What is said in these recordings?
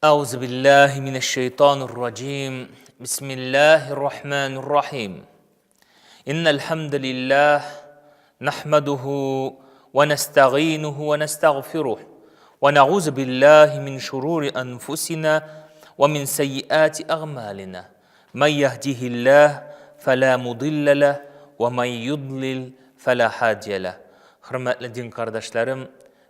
أعوذ بالله من الشيطان الرجيم بسم الله الرحمن الرحيم إن الحمد لله نحمده ونستعينه ونستغفره ونعوذ بالله من شرور أنفسنا ومن سيئات أعمالنا من يهده الله فلا مضل له ومن يضلل فلا هادي له. Hürmetli din kardeşlerim,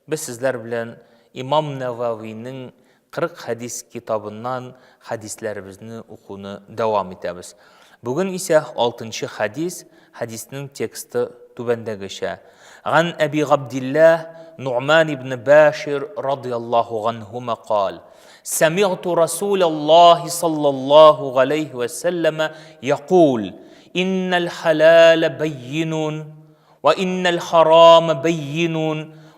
biz sizler bilen İmam Nevavi'nin 40 hadis kitabından hadislerimizni okunu devam ederiz. Bugün ise 6. hadis, hadisinin teksti tübendegiçe. An Ebi Abdillah Nu'man ibn Bashir radıyallahu anhuma قال: سمعت رسول الله صلى الله عليه وسلم يقول: إن الحلال بين وإن الحرام بين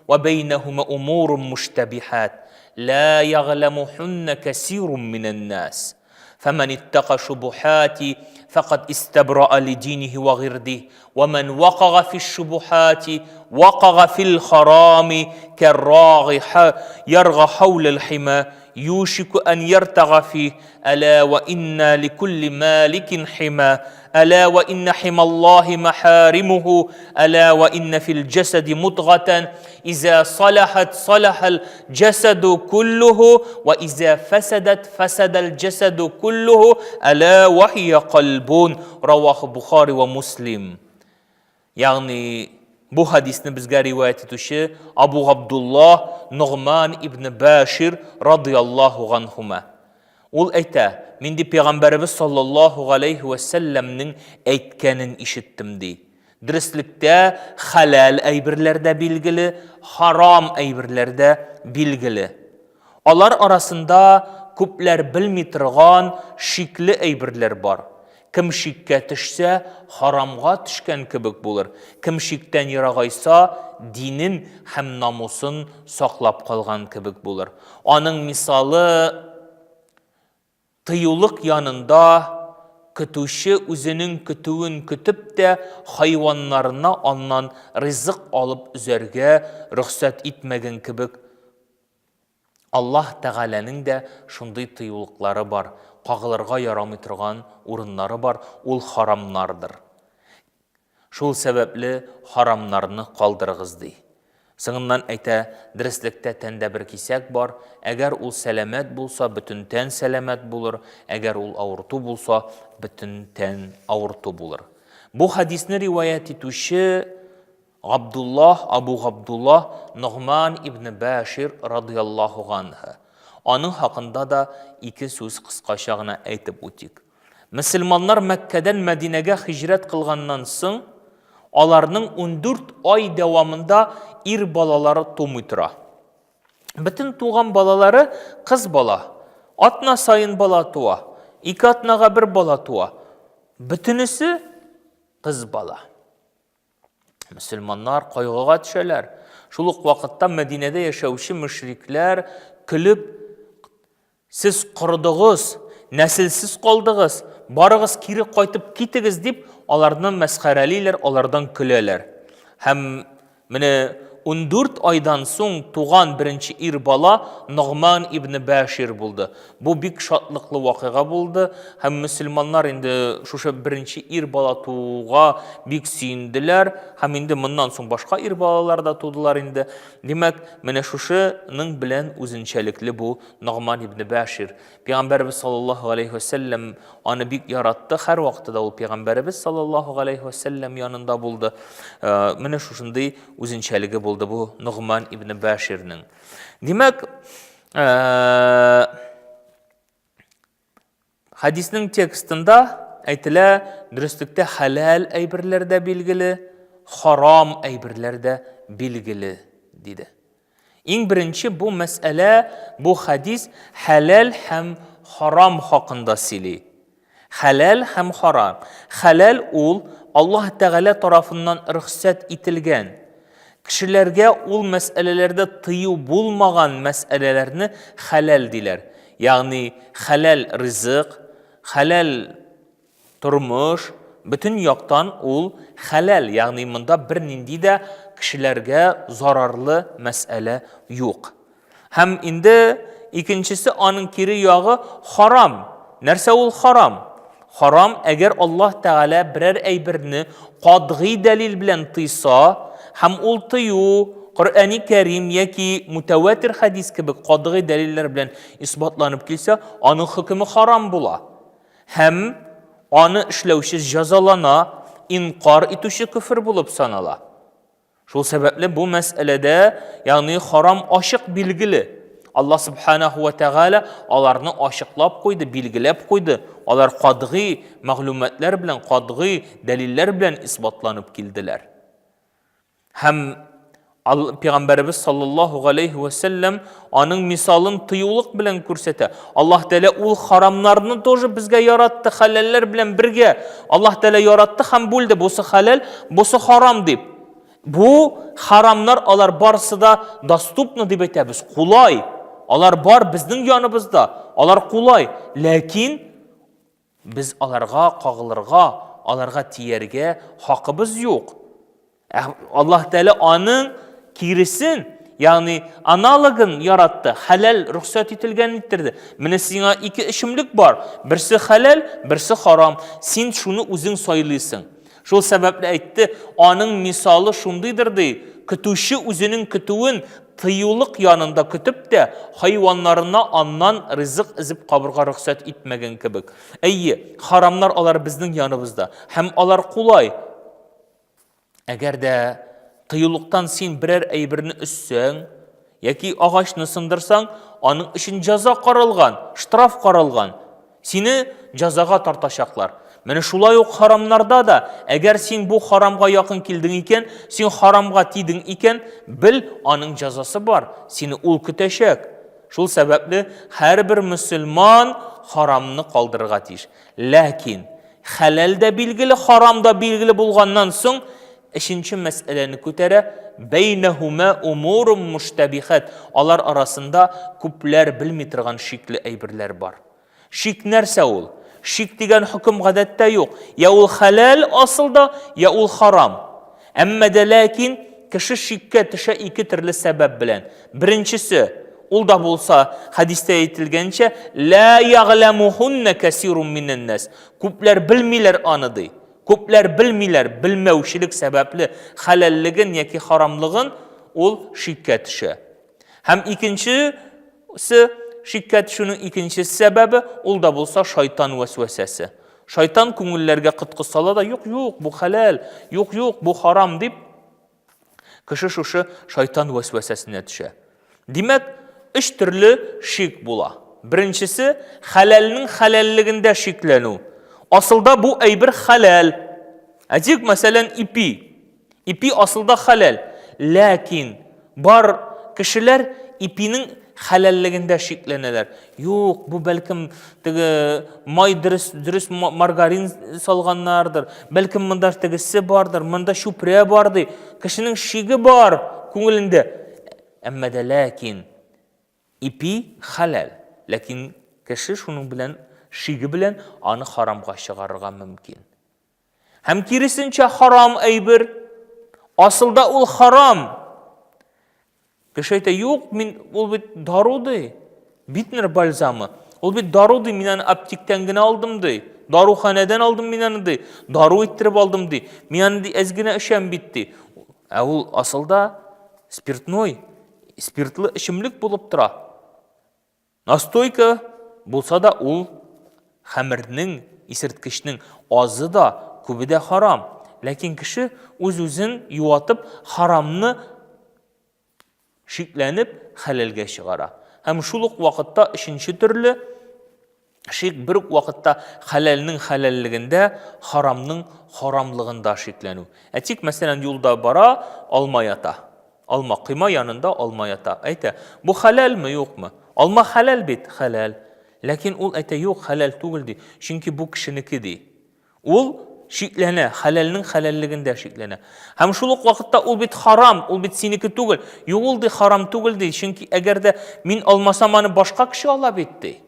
وبينهما أمور مشتبهات لا يعلمهن كثير من الناس فمن اتقى الشبهات فقد استبرأ لدينه وعرضه ومن وقع في الشبهات وقع في الحرام كالراعي يرعى حول الحمى يوشك أن يرتع فيه ألا وإن لكل مالك حمى ألا وإن حمى الله محارمه ألا وإن في الجسد مضغة إذا صلحت صلح الجسد كله وإذا فسدت فسد الجسد كله ألا وهي قلب رواه Bukhari ve Muslim. Yani bu hadisni bizga rivayet etuvchi Abu Abdullah Nu'man ibn Bashir radıyallahu anhuma. Ol ayta, men de Peygamberimiz sallallahu aleyhi ve sellem'nin aytganini işittim dey. Diristlikte halal aybirlerde bilgili, haram aybirlerde bilgili. Onlar arasında köpler bilmey turgan şikli aybirler bar. Kim şikka tishsa haramga tishgan kibik bo'lur. Kim shikdan yirag'aysa dinin ham namusin saqlab qolgan kibik bo'lur. Onun misali tıyılık yanında kütüşü üzünün kütüğün kütüp de hayvanlarına ondan rızık alıp üzerge ruhsat etmegen kibik. Allah Teala'nın da şunday tıyılıkları var. Qağılarga yaramay turgan urunları var. Ol haramlardır. Şol sebeple haramlarını qaldırğızdı. Sığından ayta, diristlikte tende bir kisak var. Eğer ol selamet bulsa, bütün ten selamet bulur. Eğer ol ağırtu bulsa, bütün ten ağırtu bulur. Bu hadisini rivayet etuşi Abu Abdullah Nu'man ibn Bashir radıyallahu anhu. Onun hakkında da iki söz kıskaşağına aytıp ötük. Müslümanlar Mekke'den Medine'ye hicret kılgandan soň onlarning 14 ay devamında balaları tumutura. Bütün tuğan balaları kız bala. Atna sayın bala tuğa. İki atnaga bir bala tuğa. Bütünüsü kız bala. Müslümanlar kaygıga düşerler. Şuluk vakitte Medine'de yaşauşu müşrikler külüp siz qurdığız, nesilsiz qaldığız, barığız kiri qaytıp kitigiz deyip onlardan mesxareliler, onlardan küleler. Hem mine 14 aydan soň tuğan birinci bala Nu'man ibn Bashir buldu. Bu bik şatlıklı vakıga buldu. Hem Müslümanlar indi şuşa birinci bala tuğa bik suyundiler. Hem indi bundan soň başka balalar da tudular indi. Demek mine şuşanın bilen üzünçelikli bu Nu'man ibn Bashir. Peygamberimiz sallallahu aleyhi ve sellem onu bik yarattı. Her vaxtıda o Peygamberimiz sallallahu aleyhi ve sellem yanında buldu. Mine şuşunday üzünçeligi buldu bu Nu'man ibn Bashir'nin. Demek hadisinin tekstinde aytila dürüstlükte halal aybirlerde bilgili, haram aybirlerde bilgili dedi. En birinci bu mesele, bu hadis halal hem haram hakkında sili. Halal hem haram. Halal ol Allah Teala tarafından ruhsat etilgen. Kişilerge ol meselelerde tıyu bulmagan meselelerini halal diler. Yani halal rızık, halal turmuş, bütün yoktan ol halal. Yani bunda bir nindi de kişilerge zararlı mesele yok. Hem indi икенчесе аның кире ягы харам. Нәрсә ул харам? Харам, әгәр Аллаһ Тәгалә берәр әйберне катгый дәлил белән тыйса, һәм ул тыю Коръәни Кәрим яки мутаватир хадис кебек катгый дәлилләр белән исбатланып килсә, аның хөкеме харам була. Һәм аны эшләүче җәзалана, инкар итүче күфр булып санала. Шул сәбәпле бу мәсьәләдә, ягъни харам ачык билгеле. Аллаһ Субханаһу ва Тәгалә аларны ачыклап куйды, билгеләп куйды. Алар катгый мәгълүматлар белән, катгый дәлилләр белән исбатланып килделәр. Һәм Пәйгамбәрбез саллаллаһу алейхи ва саллям аның мисалын тыюлык белән күрсәтә. Аллаһ Тәгалә ул харамнарны тоже безгә яратты, халаллар белән бергә. Аллаһ Тәгалә яратты һәм бүлде, бусы халал, бусы харам дип. Бу харамнар алар барысы да доступны дип әйтәбез, кулай. Алар бар безнең яныбызда, алар кулай. Ләкин без аларга кагылырга, аларга тияргә хакыбыз юк. Аллаһ Тәгалә аның киресен, ягъни аналогын яратты, халал рөхсәт ителгән иттерде. Менә сиңа ике ичемлек бар, берсе халал, берсе харам. Син шуны үзең сайлыйсың. Шул сәбәпле әйтте, аның мисалы шундыйдыр ди, көтүче үзенең көтүен тыюлык янында көтеп тә, хайваннарына аннан ризык изеп кабырга рөхсәт итмәгән кебек. Әйе, харамнар алар безнең яныбызда, һәм алар кулай. Әгәр дә тыюлыктан син берәр әйберне өссәң, яки агачны сындырсаң, аның өчен җәза каралган, штраф каралган. Сине җәзага тартачаклар. Менә шулай ук харамнарда да, әгәр син бу харамга якын килдең икән, син харамга тидең икән, бил, аның җәзасы бар. Сине ул көтәчәк. Шул сәбәпле һәрбер мөселман харамны калдырырга тиеш. Ләкин халал да билгеле, харам да билгеле булганнан соң, ишенче мәсьәләне күтәрә, бәйнәһүмә умурун муштабихат. Алар арасында күпләр белми торган шикле әйберләр бар. Шик нәрсә ул? Шик дигән хөкем гадәттә юк. Я ул халал асылда, я ул харам. Әмма дә ләкин кеше шиккә төшә ике төрле сәбәп белән. Беренчесе, ул да булса хадистә әйтелгәнчә, ла яғламухунна касирун миннән нас. Күпләр белмиләр аны ди. Күпләр белмиләр, белмәүчелек сәбәпле халаллыгын яки харамлыгын ул шиккә төшә. Һәм икенчесе, шиккә төшүнең икенче сәбәбе ул да булса шайтан вәсвәсәсе. Шайтан күңелләргә кытқы сала да, юк, бу халал, юк, бу харам дип, кеше шушы шайтан вәсвәсәсенә төшә. Димәк, өч төрле шик була. Беренчесе, халалның халаллыгында шикләнү. Асылда бу әйбер халал. Әдик, мәсәлән, ипи. Ипи асылда халал. Ләкин бар кешеләр ипинең халаллыгында шикләнәләр. Юк, бу бәлкем май дөрес маргарин салганнардыр. Бәлкем монда тегесе бардыр, монда шупрә барды. Кешенең шиге бар күңелендә. Әмма дә ләкин ипи халал. Ләкин кеше шуның белән шиге белән аны харамга чыгарырга мөмкин. Һәм киресенчә харам әйбер. Асылда ул харам. Кеше әйтә, юк, ул бит даруды. Битнер бальзамы. Ул бит даруды, мин аны аптектән генә алдым ди. Даруханәдән алдым мин аны ди. Дару иттереп алдым ди. Мин аны әз генә эчәм битти. Ә ул асылда спиртной, спиртлы эчемлек булып тора. Настойка булса да ул хәмернең, исерткечнең азы да, күбе дә харам. Ләкин кеше үз-үзен юатып, харамны шикләнеп, халалгә чыгара. Һәм шул ук вакытта ишенче төрле шик бер үк вакытта халалның халаллыгында, харамның харамлыгында шикләнү. Тик мәсәлән юлда бара, алма ята. Алма кыйма янында алма ята. Әйтә, бу халалмы, юкмы? Алма халал бит, халал. Ләкин ул әйтә, юк, халал түгел ди. Чөнки бу кешенеке ди. Ул шикләнә, халалның халаллыгында шикләнә. Һәм шул ук вакытта ул бит харам, ул бит синеке түгел. Юк, ул ди харам түгел ди. Чөнки әгәр дә мин алмасам аны башка кеше ала бит ди.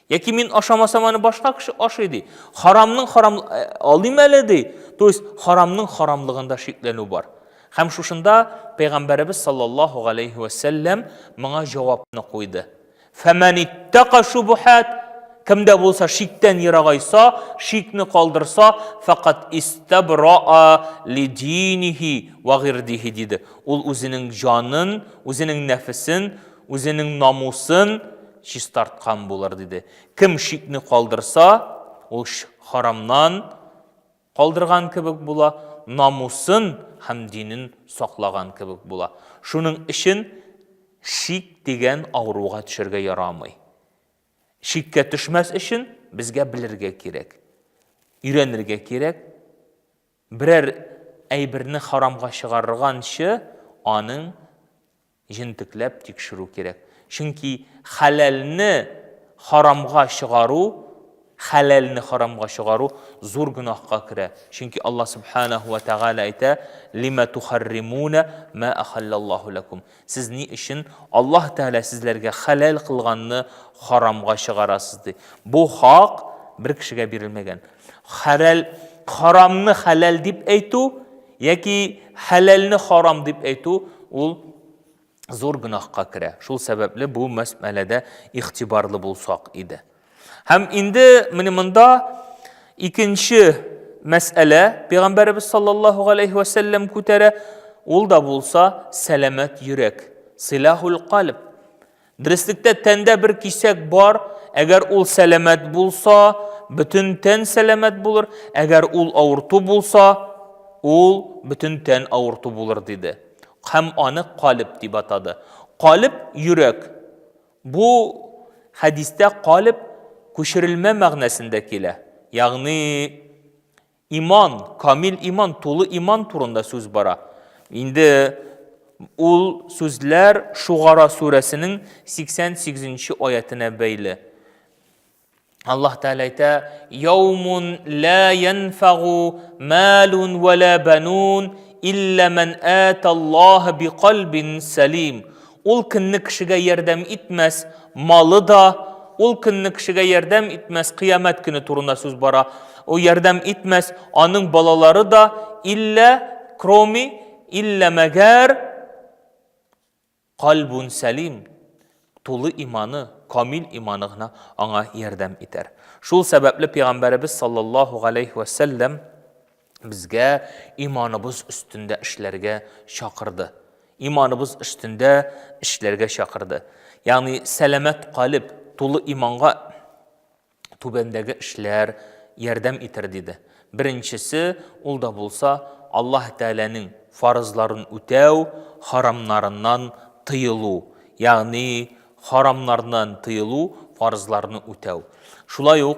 Яки мин ашамасам аны башка кеше ашый ди. Харамның харам алыйм әле ди. То есть харамның харамлыгында шикләнү бар. Һәм шушында Пәйгамбәрбез саллаллаһу алейхи ва саллям моңа җавапны куйды. فَمَنِ اتَّقَ شُبُحَاتِ Кімді болса шиктен ерағайса, шикні қалдырса, фақат истабра'a лидинихи вағирдихи дейді. Ол өзінің жанын, өзінің нәфісін, өзінің намусын чистартқан болар дейді. Кім шикні қалдырса, ол харамнан қалдырған кебек бола, намусын һәм динін сақлаған кебек бола. Шуның үшін шик деген ауруға түшерге ярамай. Шикке түшмәс үшін бізге білірге керек. Үйренірге керек. Бірер әйбірні харамға шығарғаншы, аның жінтікләп текшіру керек. Чөнки халалны харамға шығару зор гүнахқа кірә. Чөнки Алла субханаху ва тағала айта: "Лима тухарримуна ма ахаллаллаху лакум". Сіз ни үшін Аллах Тәала сізлерге халал қылғанны харамға шығарасызды. Бұл хақ бір кішіге берілмеген. Харамны халал деп айту, яки халалны харам деп айту, ол зор гүнахқа кірә. Шул сәбәпле бұл мәсьәләдә ихтибарлы болсақ иде. Һәм инде мында икенче мәсьәлә Пәйгамбәрбез саллаллаху алейхи ва саллям күтәрә, ул да булса сәламәт йөрәк, силахул қалб. Дөрестлектә тәндә бір кисәк бар, әгәр ул сәламәт булса, бүтән тән сәламәт булыр, әгәр ул авырту булса, ул бүтән тән авырту булыр диде. Һәм аны қалб дип атады. Қалб йөрәк. Бу хадистә қалб көшірілме мәгънәсендә килә. Ягъни иман, камил иман, тулы иман турында сүз бара. Инде ул сүзләр Шугара сүрәсенең 88-нче аятына бәйле. Аллаһ Тәала әйтә: "Яумун ла янфагу малун ва ла банун илля ман аталлаһа биқалбин салим". Ул көнне кешегә ярдәм итмәс, малы да, ул көнне кешегә ярдәм итмәс, кыямәт көне турында сүз бара. О ярдәм итмәс, аның балалары да илля мәгәр қалбун салим, тулы иманы, камил иманы гына аңа ярдәм итәр. Шул сәбәпле Пәйгамбәрбез саллаллаху алейхи ва саллям безгә иманыбыз өстендә эшләргә чакырды. Иманыбыз өстендә эшләргә чакырды. Ягъни сәламәт қалб, тулы иманға түбәндәге эшләр ярдәм итер диде. Беренчесе, ул да булса Аллаһ Тәаланың фарызларын үтәү, харамнарыннан тыелу. Ягъни харамнардан тыелу, фарызларны үтәү. Шулай ук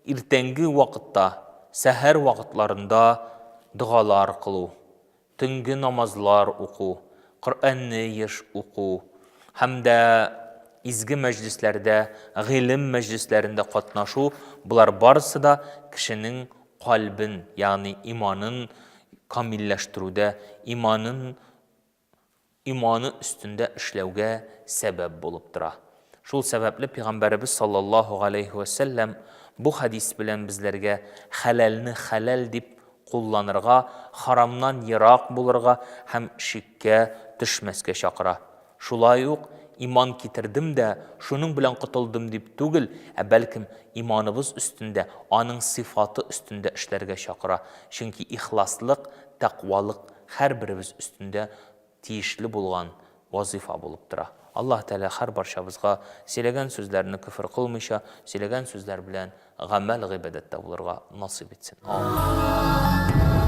иртәнге вакытта, сәхәр вакытларында дугалар кылу, төнге намазлар уку, Коръәнне еш уку, һәм дә изге мәҗлесләрдә, гыйлем мәҗлесләрендә катнашу, булар барысы да кешенең калбын, ягъни иманын камилләштерүдә, иманы өстендә эшләүгә сәбәп булып тора. Шул сәбәпле Пәйгамбәрбез саллаллаху алейхи ва саллям бу хадис белән безләргә халалны халал дип кулланырга, харамнан ерак булырга һәм шиккә төшмәскә чакыра. Шулай ук иман китердем дә, шуның белән котылдым дип түгел, бәлкем иманыбыз өстендә, аның сыйфаты өстендә эшләргә чакыра. Чөнки ихласлык, тақвалык һәрберебез өстендә тиешле булган вазифа булып тора. Аллаһ Тәала һәр барчабызга сөйләгән сүзләрне күфр кылмыйча, сөйләгән сүзләр белән гамәл гыйбадәттә булырга насыйп итсен. Амин.